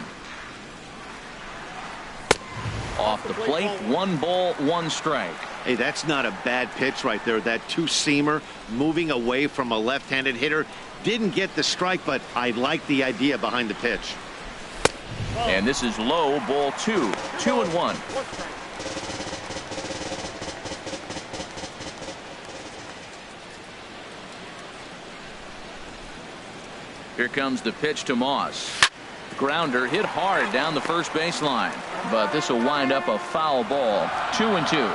Off the plate, 1 ball, 1 strike. Hey, that's not a bad pitch right there. That 2-seamer moving away from a left-handed hitter. Didn't get the strike, but I like the idea behind the pitch. And this is low, ball 2. 2-1. Here comes the pitch to Moss. Grounder hit hard down the first baseline, but this will wind up a foul ball. 2-2.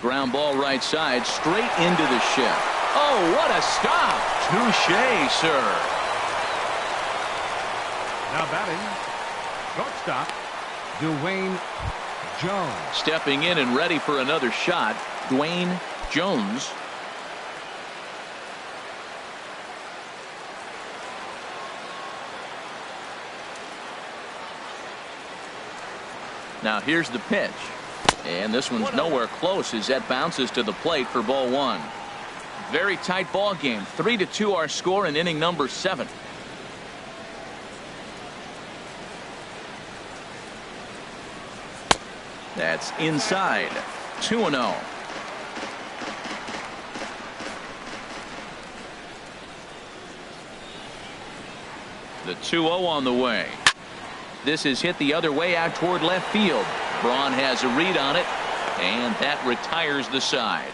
Ground ball right side, straight into the shift. Oh, what a stop! Touché, sir. Now batting, shortstop, Dwayne Jones. Stepping in and ready for another shot, Dwayne Jones. Now here's the pitch. And this one's nowhere close as that bounces to the plate for ball 1. Very tight ball game. 3-2 our score in inning number 7. That's inside. 2-0. The 2-0 on the way. This is hit the other way out toward left field. Braun has a read on it, and that retires the side.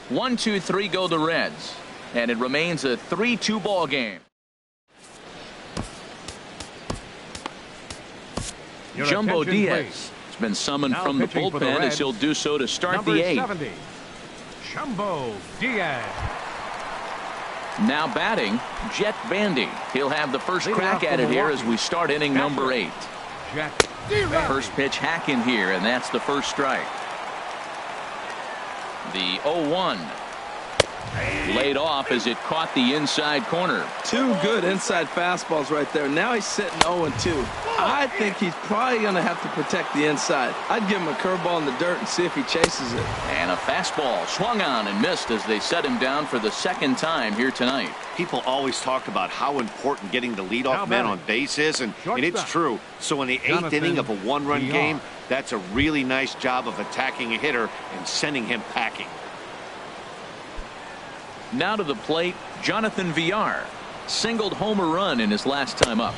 1-2-3 go the Reds, and it remains a 3-2 ball game. Jumbo Diaz has been summoned from the bullpen as he'll do so to start the 8th. 70, Jumbo Diaz. Now batting, Jet Bandy. He'll have the first crack at it here as we start inning number 8. First pitch hack in here, and that's the first strike. The 0-1. Laid off as it caught the inside corner. Two good inside fastballs right there. Now he's sitting 0-2. I think he's probably going to have to protect the inside. I'd give him a curveball in the dirt and see if he chases it. And a fastball swung on and missed as they set him down for the second time here tonight. People always talk about how important getting the leadoff man on base is, and it's true. So in the 8th inning of a one-run game, that's a really nice job of attacking a hitter and sending him packing. Now to the plate, Jonathan Villar. Singled home run in his last time up.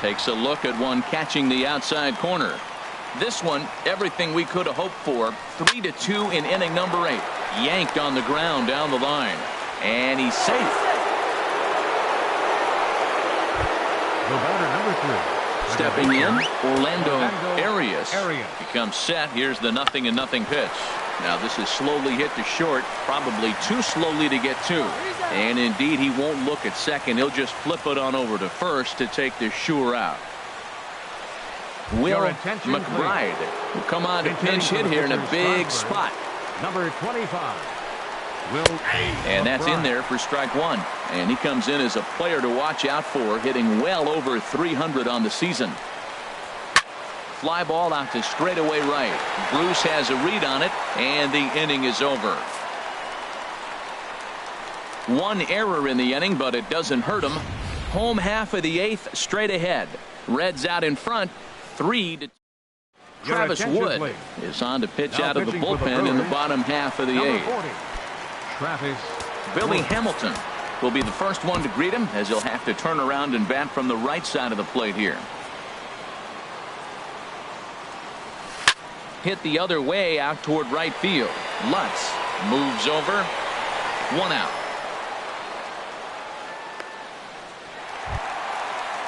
Takes a look at one catching the outside corner. This one, everything we could have hoped for. 3-2 in inning number 8. Yanked on the ground down the line. And he's safe. The batter, number 3. Stepping in, Orlando Arias. Becomes set. Here's the 0-0 pitch. Now this is slowly hit to short, probably too slowly to get to. And indeed, he won't look at second. He'll just flip it on over to first to take the sure out. Will McBride will come on to pinch hit here in a big spot. Number 25. And that's in there for strike one. And he comes in as a player to watch out for, hitting well over 300 on the season. Fly ball out to straightaway right. Bruce has a read on it, and the inning is over. One error in the inning, but it doesn't hurt him. Home half of the 8th, straight ahead. Reds out in front, 3-2. Travis Wood is on to pitch out of the bullpen in the bottom half of the 8th. Billy Hamilton will be the first one to greet him, as he'll have to turn around and bat from the right side of the plate here. Hit the other way out toward right field. Lutz moves over. One out.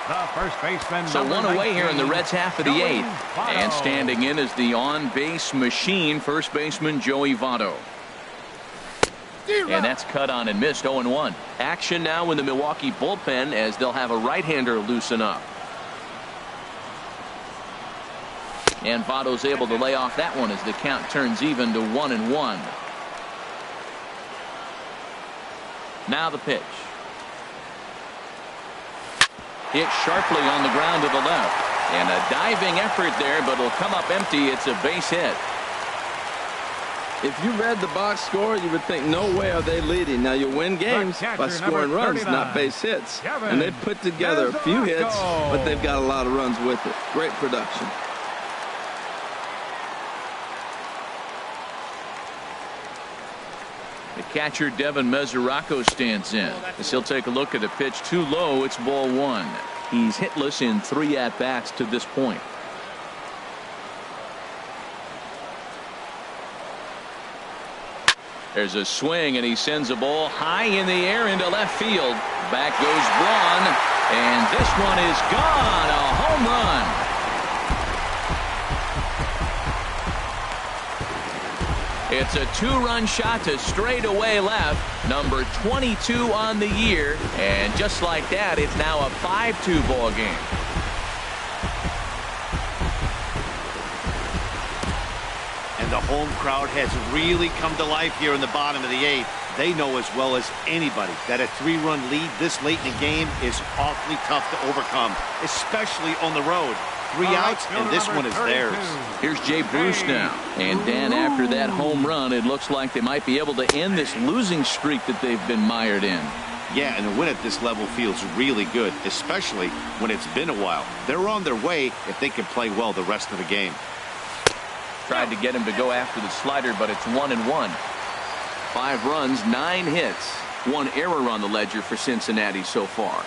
The first baseman. So one away here in the Reds half of the 8th. And standing in is the on-base machine, first baseman Joey Votto. And that's cut on and missed. 0-1. Action now in the Milwaukee bullpen as they'll have a right-hander loosen up. And Votto's able to lay off that one as the count turns even to 1-1. Now the pitch. Hit sharply on the ground to the left. And a diving effort there, but it'll come up empty. It's a base hit. If you read the box score, you would think, no way are they leading. Now, you win games by scoring runs, not base hits. And they've put together a few hits, but they've got a lot of runs with it. Great production. The catcher, Devin Mesoraco, stands in. As he'll take a look at a pitch too low. It's ball one. He's hitless in 3 at-bats to this point. There's a swing, and he sends a ball high in the air into left field. Back goes Braun, and this one is gone. A home run. It's a 2-run shot to straightaway left, number 22 on the year, and just like that, it's now a 5-2 ball game. And the home crowd has really come to life here in the bottom of the 8th. They know as well as anybody that a 3-run lead this late in the game is awfully tough to overcome, especially on the road. 3 outs, and this one is theirs. Here's Jay Bruce now. And Dan, after that home run, it looks like they might be able to end this losing streak that they've been mired in. Yeah, and a win at this level feels really good, especially when it's been a while. They're on their way if they can play well the rest of the game. Tried to get him to go after the slider, but it's 1-1. 5 runs, 9 hits. 1 error on the ledger for Cincinnati so far.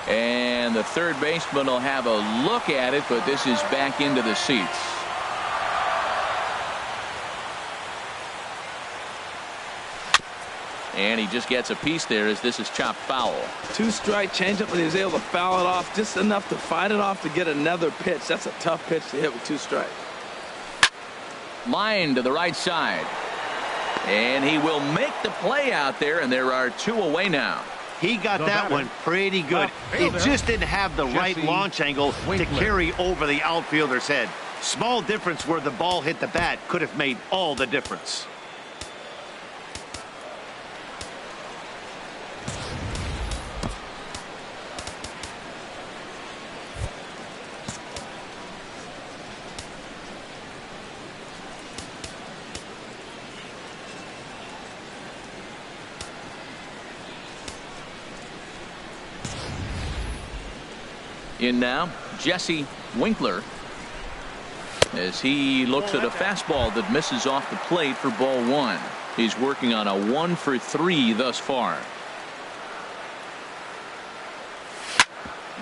And the third baseman will have a look at it, but this is back into the seats. And he just gets a piece there as this is chopped foul. 2-strike changeup, and he was able to foul it off just enough to fight it off to get another pitch. That's a tough pitch to hit with 2 strikes. Line to the right side. And he will make the play out there, and there are 2 away now. He got that one pretty good. It just didn't have the right launch angle to carry over the outfielder's head. Small difference where the ball hit the bat could have made all the difference. In now, Jesse Winkler, as he looks at a fastball that misses off the plate for ball one. He's working on a 1 for 3 thus far.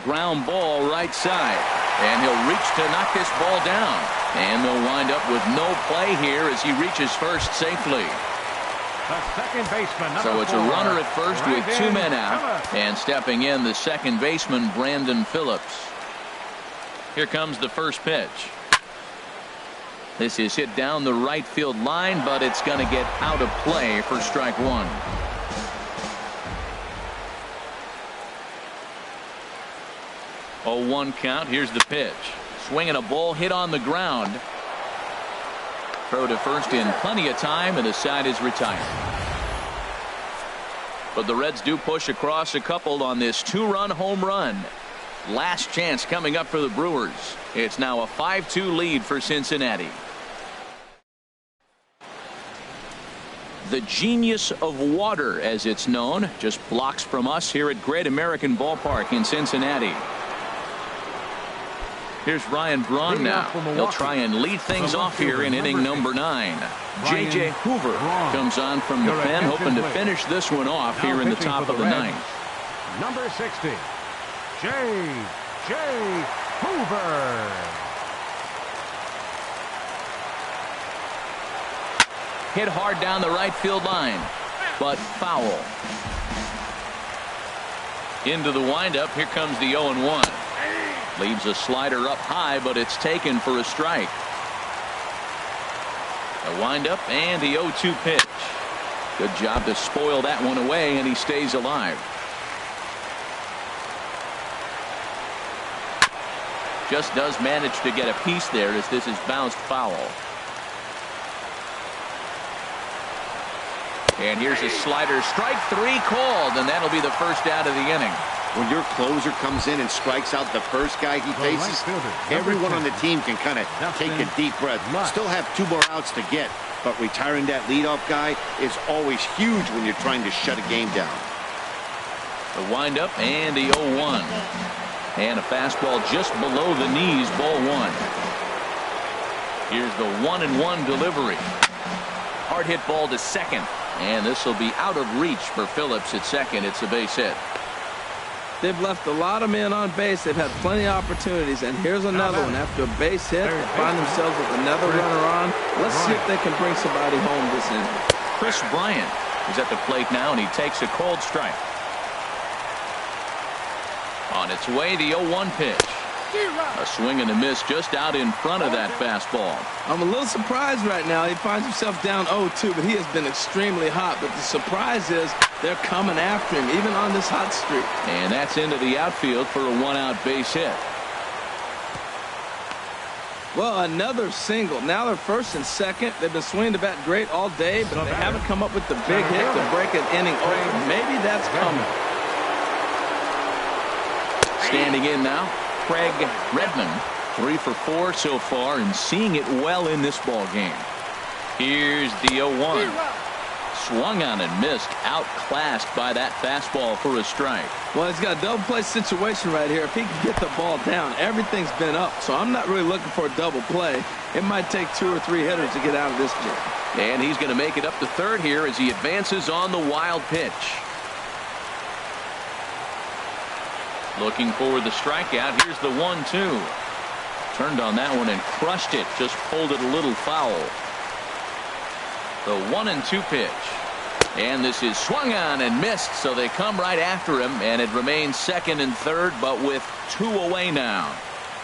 Ground ball right side, and he'll reach to knock this ball down, and they'll wind up with no play here as he reaches first safely. The second baseman, so it's 4, a runner at first with 2 men out, Phillips. and stepping in the second baseman Brandon Phillips. Here comes the first pitch. This is hit down the right field line, but it's going to get out of play for strike one. Oh, 1 count. Here's the pitch. Swinging a ball hit on the ground. Throw to first in plenty of time, and the side is retired. But the Reds do push across a couple on this 2-run home run. Last chance coming up for the Brewers. It's now a 5-2 lead for Cincinnati. The genius of water, as it's known, just blocks from us here at Great American Ballpark in Cincinnati. Here's Ryan Braun now. He'll try and lead things off here in inning number 9. J.J. Hoover comes on from the pen, hoping to finish this one off here in the top of the 9th. Number 60, J.J. Hoover. Hit hard down the right field line, but foul. Into the windup. Here comes the 0-1. Leaves a slider up high, but it's taken for a strike. A windup and the 0-2 pitch. Good job to spoil that one away, and he stays alive. Just does manage to get a piece there as this is bounced foul. And here's a slider. Strike 3 called, and that'll be the first out of the inning. When your closer comes in and strikes out the first guy he faces, everyone on the team can kind of take a deep breath. Still have 2 more outs to get, but retiring that leadoff guy is always huge when you're trying to shut a game down. The windup and the 0-1. And a fastball just below the knees, ball 1. Here's the 1-1 delivery. Hard hit ball to second. And this will be out of reach for Phillips at second. It's a base hit. They've left a lot of men on base. They've had plenty of opportunities, and here's another one. After a base hit, they find themselves with another runner on. Let's see if they can bring somebody home this inning. Chris Bryant is at the plate now, and he takes a cold strike. On its way, the 0-1 pitch. A swing and a miss just out in front of that fastball. I'm a little surprised right now. He finds himself down 0-2, but he has been extremely hot. But the surprise is they're coming after him, even on this hot streak. And that's into the outfield for a 1-out base hit. Well, another single. Now they're first and second. They've been swinging the bat great all day, but they haven't come up with the big hit to break an inning over. Maybe that's coming. Standing in now, Craig Redmond, 3 for 4 so far and seeing it well in this ball game. Here's the 0-1. Swung on and missed, outclassed by that fastball for a strike. Well, he's got a double play situation right here. If he can get the ball down, everything's been up. So I'm not really looking for a double play. It might take 2 or 3 hitters to get out of this jam. And he's going to make it up to third here as he advances on the wild pitch. Looking for the strikeout. Here's the 1-2. Turned on that one and crushed it. Just pulled it a little foul. The 1-2 pitch. And this is swung on and missed, so they come right after him, and it remains second and third, but with 2 away now.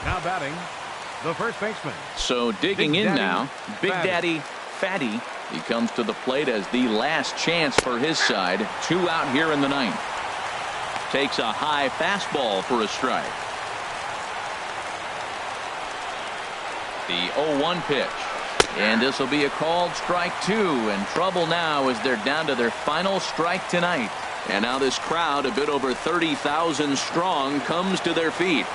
Now batting, the first baseman. So digging in now, Big Daddy Fatty. He comes to the plate as the last chance for his side. 2 out here in the 9th. Takes a high fastball for a strike. The 0-1 pitch. And this will be a called strike 2, and trouble now as they're down to their final strike tonight. And now this crowd, a bit over 30,000 strong, comes to their feet.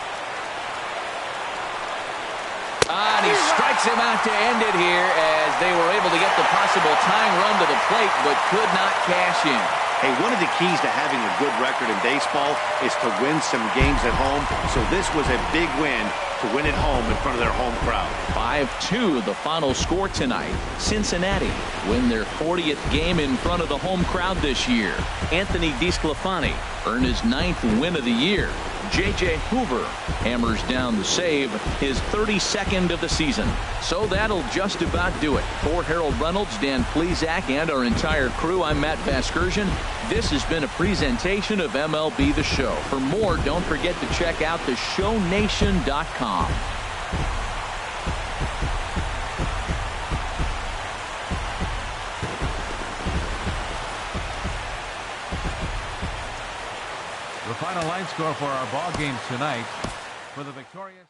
And he strikes him out to end it here as they were able to get the possible tying run to the plate, but could not cash in. Hey, one of the keys to having a good record in baseball is to win some games at home. So this was a big win to win at home in front of their home crowd. 5-2 the final score tonight. Cincinnati win their 40th game in front of the home crowd this year. Anthony DeSclafani earned his 9th win of the year. J.J. Hoover hammers down the save, his 32nd of the season. So that'll just about do it. For Harold Reynolds, Dan Plesac, and our entire crew, I'm Matt Vasgersian. This has been a presentation of MLB The Show. For more, don't forget to check out theshownation.com. The final line score for our ball game tonight for the victorious.